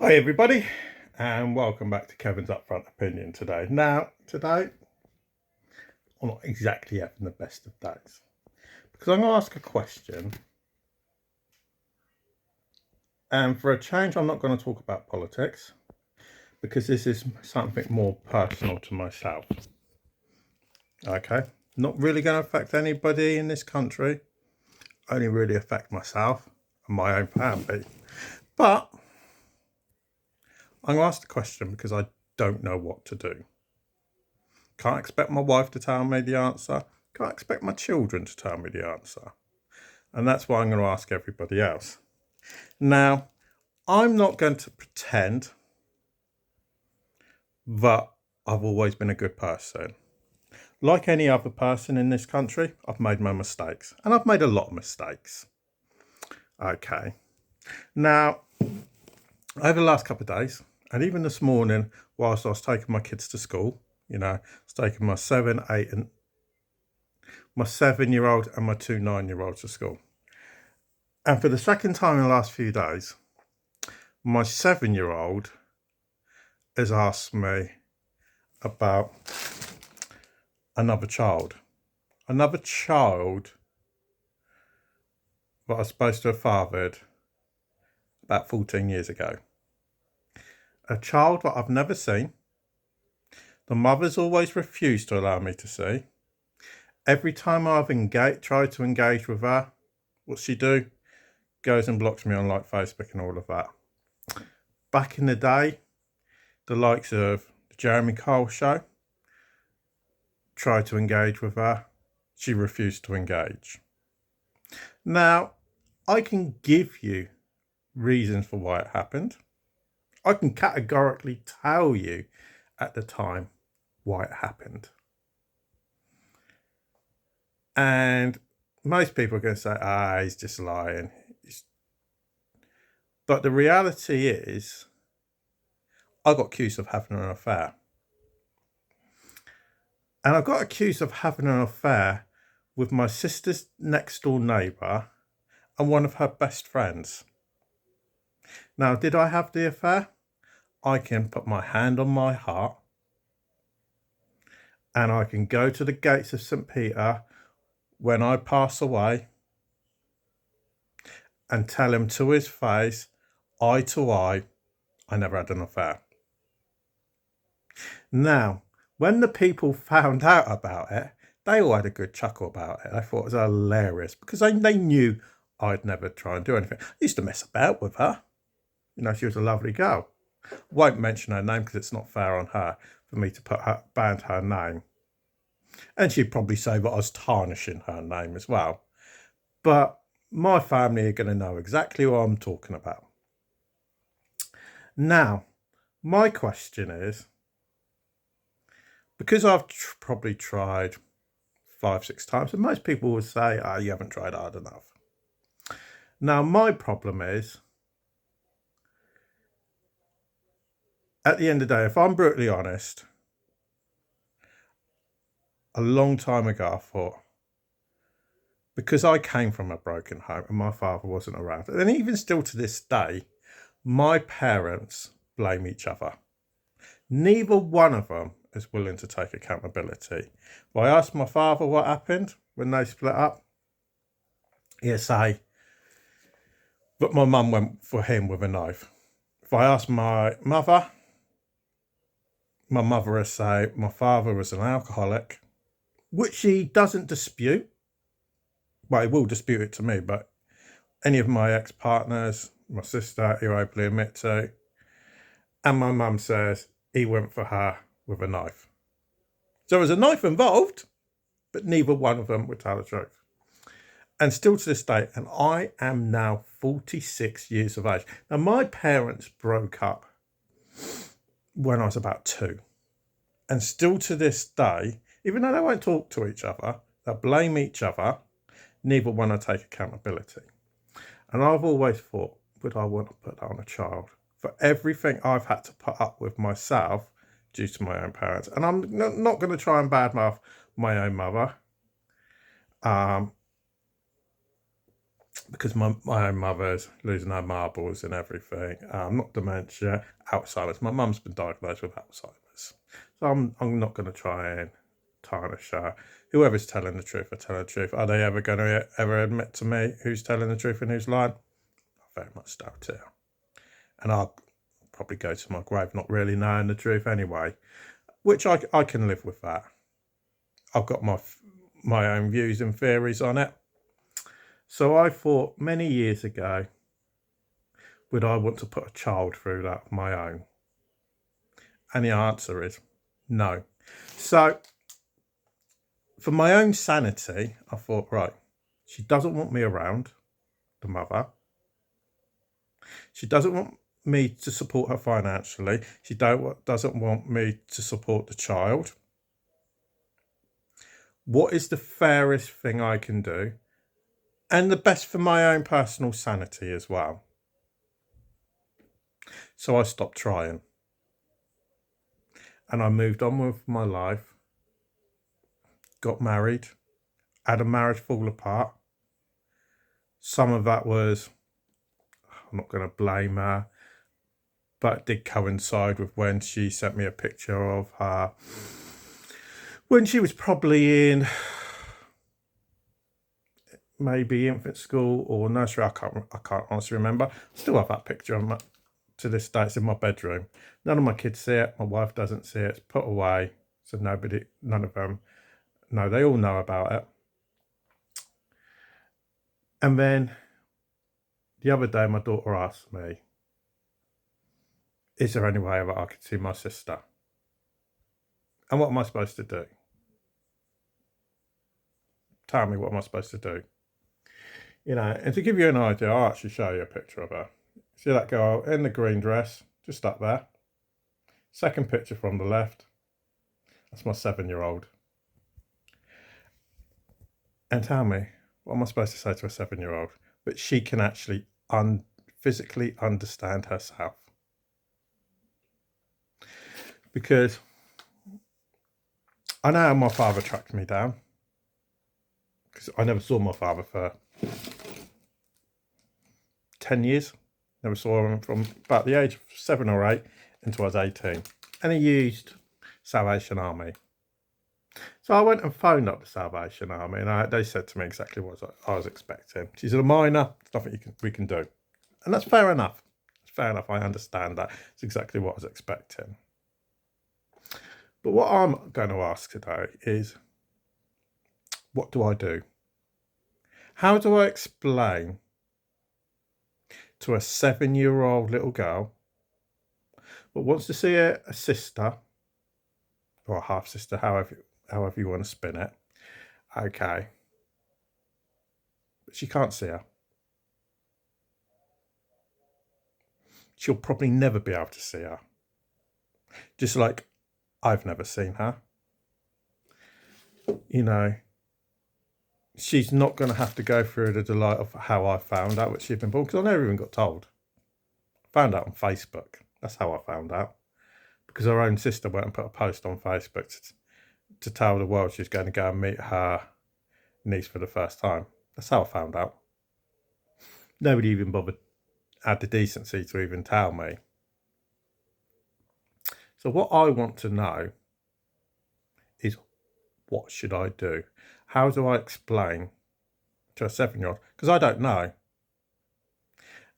Hi everybody, and welcome back to Kevin's Upfront Opinion today. Now, today, I'm not exactly having the best of days, because I'm going to ask a question, and for a change, I'm not going to talk about politics, because this is something more personal to myself. Okay? Not really going to affect anybody in this country, only really affect myself and my own family. But I'm going to ask the question because I don't know what to do. Can't expect my wife to tell me the answer. Can't expect my children to tell me the answer. And that's why I'm going to ask everybody else. Now, I'm not going to pretend that I've always been a good person. Like any other person in this country, I've made my mistakes. And I've made a lot of mistakes. Okay. Now, over the last couple of days, and even this morning, whilst I was taking my kids to school, I was taking my 7-year-old and my 2 9-year-olds to school. And for the second time in the last few days, my 7-year-old has asked me about another child that I was supposed to have fathered about 14 years ago. A child that I've never seen. The mother's always refused to allow me to see. Every time I've tried to engage with her, what's she do? Goes and blocks me on like Facebook and all of that. Back in the day, the likes of the Jeremy Kyle show tried to engage with her. She refused to engage. Now, I can give you reasons for why it happened. I can categorically tell you at the time why it happened. And most people are going to say, he's just lying. But the reality is, I got accused of having an affair. And I got accused of having an affair with my sister's next door neighbour and one of her best friends. Now, did I have the affair? I can put my hand on my heart and I can go to the gates of St. Peter when I pass away and tell him to his face, eye to eye, I never had an affair. Now, when the people found out about it, they all had a good chuckle about it. I thought it was hilarious because they knew I'd never try and do anything. I used to mess about with her. She was a lovely girl. Won't mention her name because it's not fair on her for me to ban her name. And she'd probably say that I was tarnishing her name as well. But my family are going to know exactly what I'm talking about. Now, my question is, because I've probably tried 5-6 times, and most people would say, you haven't tried hard enough. Now, my problem is, at the end of the day, if I'm brutally honest, a long time ago I thought, because I came from a broken home and my father wasn't around, and even still to this day, my parents blame each other. Neither one of them is willing to take accountability. If I asked my father what happened when they split up, he'd say that my mum went for him with a knife. If I asked my mother would say my father was an alcoholic, which he doesn't dispute. Well, he will dispute it to me, but any of my ex-partners, my sister, he'll openly admit to. And my mum says he went for her with a knife. So there was a knife involved, but neither one of them would tell the truth. And still to this day, and I am now 46 years of age. Now, my parents broke up when I was about 2. And still to this day, even though they won't talk to each other, they blame each other, neither one will take accountability. And I've always thought, would I want to put that on a child? For everything I've had to put up with myself due to my own parents. And I'm not going to try and badmouth my own mother. because my own mother's losing her marbles and everything. Not dementia, Alzheimer's. My mum's been diagnosed with Alzheimer's. So I'm not going to try and tarnish her. Whoever's telling the truth are telling the truth. Are they ever going to ever admit to me who's telling the truth and who's lying? I very much doubt it. And I'll probably go to my grave not really knowing the truth anyway, which I can live with that. I've got my own views and theories on it. So I thought many years ago, would I want to put a child through that of my own? And the answer is no. So for my own sanity, I thought, right, she doesn't want me around, the mother. She doesn't want me to support her financially. She doesn't want me to support the child. What is the fairest thing I can do? And the best for my own personal sanity as well. So I stopped trying. And I moved on with my life. Got married. Had a marriage fall apart. Some of that was, I'm not going to blame her, but it did coincide with when she sent me a picture of her when she was probably in maybe infant school or nursery. I can't honestly remember. I still have that picture to this day. It's in my bedroom. None of my kids see it. My wife doesn't see it. It's put away, so none of them. No, they all know about it. And then the other day, my daughter asked me, is there any way that I could see my sister? And what am I supposed to do? Tell me, what am I supposed to do? You know, and to give you an idea, I'll actually show you a picture of her. See that girl in the green dress, just up there? Second picture from the left. That's my 7-year-old. And tell me, what am I supposed to say to a 7-year-old? But she can actually physically understand herself. Because I know how my father tracked me down. Because I never saw my father for 10 years. Never saw him from about the age of 7 or 8 until I was 18. And he used Salvation Army. So I went and phoned up the Salvation Army, and they said to me exactly what I was expecting. She's a minor, there's nothing we can do. And that's fair enough. It's fair enough, I understand that. It's exactly what I was expecting. But what I'm going to ask today is, what do I do? How do I explain to a 7-year-old little girl but wants to see a sister or a half sister, however you want to spin it, okay, but she can't see her. She'll probably never be able to see her, just like I've never seen her. You know, she's not going to have to go through the delight of how I found out what she'd been born, because I never even got told. I found out on Facebook. That's how I found out, because her own sister went and put a post on Facebook to tell the world she was going to go and meet her niece for the first time. That's how I found out. Nobody even bothered, had the decency to even tell me. So what I want to know is, what should I do? How do I explain to a 7-year-old? Because I don't know.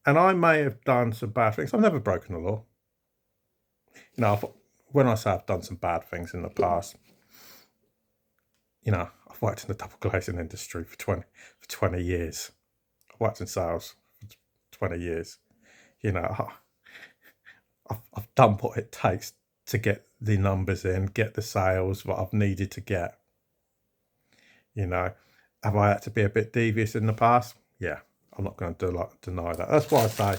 And I may have done some bad things. I've never broken the law. You know, when I say I've done some bad things in the past, you know, I've worked in the double glazing industry for 20 years. I've worked in sales for 20 years. You know, I've done what it takes to get the numbers in, get the sales that I've needed to get. You know, have I had to be a bit devious in the past? Yeah, I'm not going to deny that. That's why I say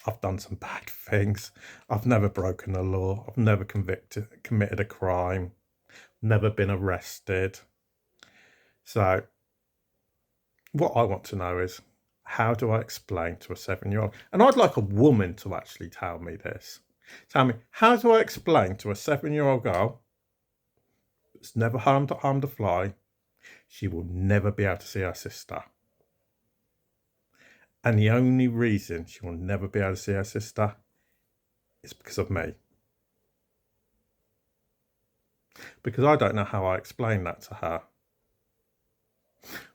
I've done some bad things. I've never broken the law. I've never committed a crime. Never been arrested. So what I want to know is, how do I explain to a 7-year-old? And I'd like a woman to actually tell me this. Tell me, how do I explain to a 7-year-old girl that's never harmed a fly, she will never be able to see her sister? And the only reason she will never be able to see her sister is because of me. Because I don't know how I explain that to her.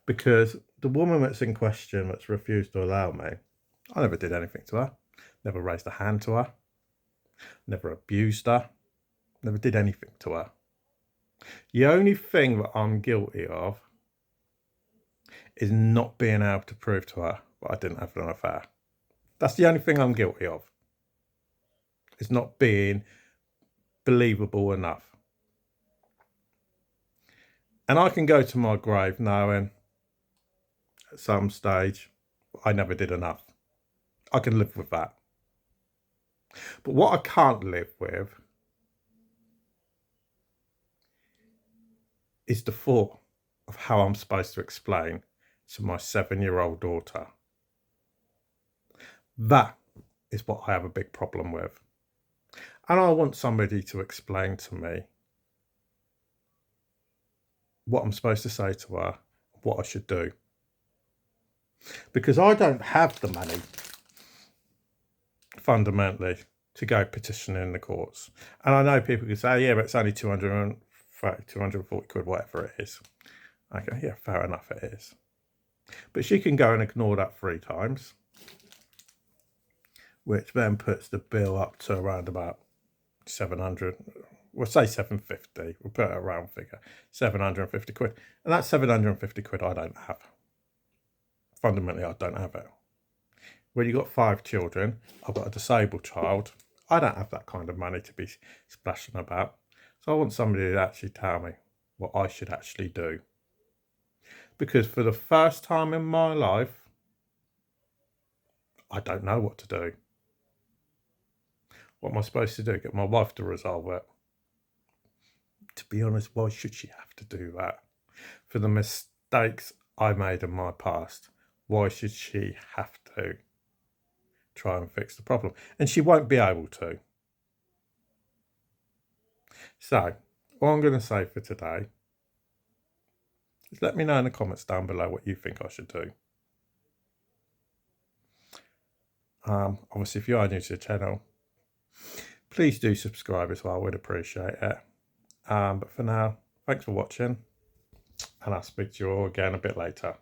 Because the woman that's in question that's refused to allow me, I never did anything to her. Never raised a hand to her. Never abused her. Never did anything to her. The only thing that I'm guilty of is not being able to prove to her that I didn't have an affair. That's the only thing I'm guilty of. It's not being believable enough. And I can go to my grave knowing at some stage I never did enough. I can live with that. But what I can't live with is the thought of how I'm supposed to explain to my 7-year-old daughter. That is what I have a big problem with. And I want somebody to explain to me what I'm supposed to say to her, what I should do. Because I don't have the money, fundamentally, to go petitioning the courts. And I know people can say, yeah, but it's only 240 quid, whatever it is. Okay, yeah, fair enough, it is. But she can go and ignore that 3 times, which then puts the bill up to around about 700. We'll say 750. We'll put a round figure, 750 quid. And that's 750 quid I don't have. Fundamentally, I don't have it. When you've got 5 children, I've got a disabled child. I don't have that kind of money to be splashing about. So I want somebody to actually tell me what I should actually do. Because for the first time in my life, I don't know what to do. What am I supposed to do? Get my wife to resolve it? To be honest, why should she have to do that? For the mistakes I made in my past, why should she have to try and fix the problem? And she won't be able to. So, what I'm going to say for today is let me know in the comments down below what you think I should do. Obviously, if you are new to the channel, please do subscribe as well. I would appreciate it. But for now, thanks for watching, and I'll speak to you all again a bit later.